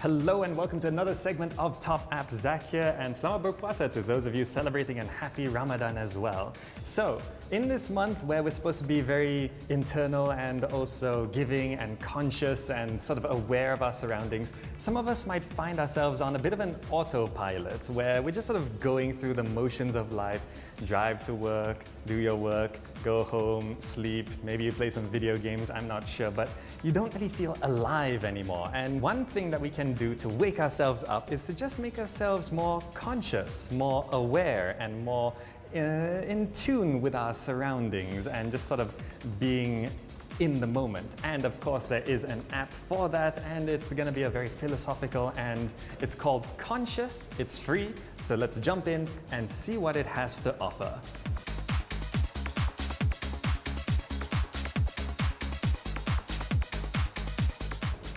Hello and welcome to another segment of Top Apps. Zach here, and Selamat Berpuasa to those of you celebrating, and happy Ramadan as well. So, in this month where we're supposed to be very internal and also giving and conscious and sort of aware of our surroundings, some of us might find ourselves on a bit of an autopilot where we're just sort of going through the motions of life. Drive to work, do your work, go home, sleep, maybe you play some video games, I'm not sure, but you don't really feel alive anymore. And one thing that we can do to wake ourselves up is to just make ourselves more conscious, more aware, and more in tune with our surroundings and just sort of being in the moment. And of course there is an app for that, and it's going to be a very philosophical, and it's called Conscious. It's free, so let's jump in and see what it has to offer.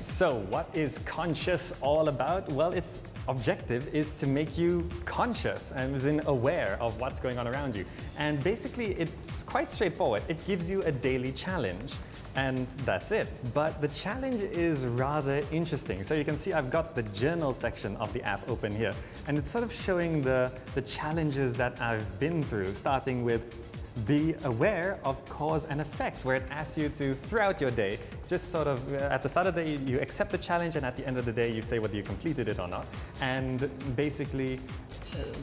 So what is Conscious all about? Well, its objective is to make you conscious and as in aware of what's going on around you. And basically it's quite straightforward. It gives you a daily challenge, and that's it. But the challenge is rather interesting. So you can see I've got the journal section of the app open here, and it's sort of showing the challenges that I've been through, starting with be aware of cause and effect, where it asks you to, throughout your day, just sort of, at the start of the day, you accept the challenge, and at the end of the day, you say whether you completed it or not. And basically,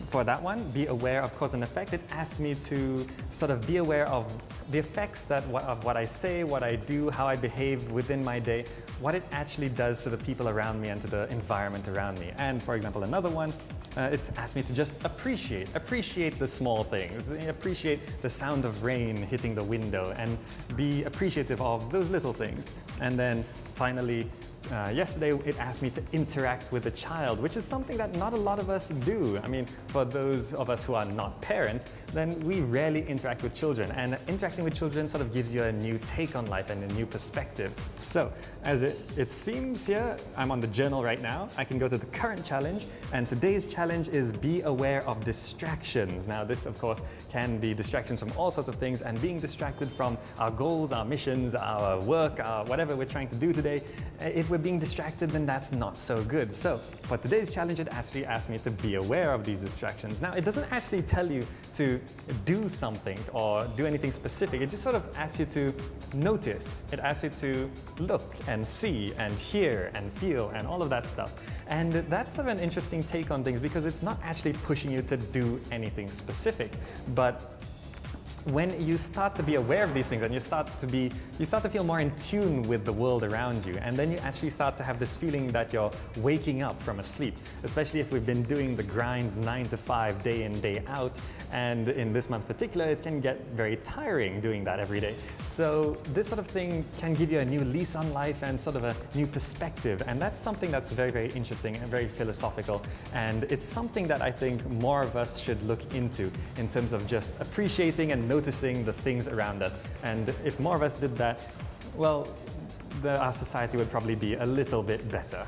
for that one, be aware of cause and effect, it asks me to sort of be aware of the effects of what I say, what I do, how I behave within my day, what it actually does to the people around me and to the environment around me. And for example, another one, it asked me to just appreciate the small things, appreciate the sound of rain hitting the window, and be appreciative of those little things. And then finally, yesterday it asked me to interact with a child, which is something that not a lot of us do. I mean, for those of us who are not parents, then we rarely interact with children, and interacting with children sort of gives you a new take on life and a new perspective. So, as it seems here, I'm on the journal right now. I can go to the current challenge, and today's challenge is be aware of distractions. Now this, of course, can be distractions from all sorts of things, and being distracted from our goals, our missions, our work, whatever we're trying to do today, if we're being distracted, then that's not so good. So for today's challenge, it actually asked me to be aware of these distractions. Now it doesn't actually tell you to do something or do anything specific. It just sort of asks you to notice. It asks you to look and see and hear and feel and all of that stuff. And that's sort of an interesting take on things, because it's not actually pushing you to do anything specific, but when you start to be aware of these things and you start to feel more in tune with the world around you, and then you actually start to have this feeling that you're waking up from a sleep, especially if we've been doing the grind 9 to 5 day in, day out. And in this month particular, it can get very tiring doing that every day. So this sort of thing can give you a new lease on life and sort of a new perspective. And that's something that's very, very interesting and very philosophical. And it's something that I think more of us should look into in terms of just appreciating and noticing the things around us. And if more of us did that, well, our society would probably be a little bit better.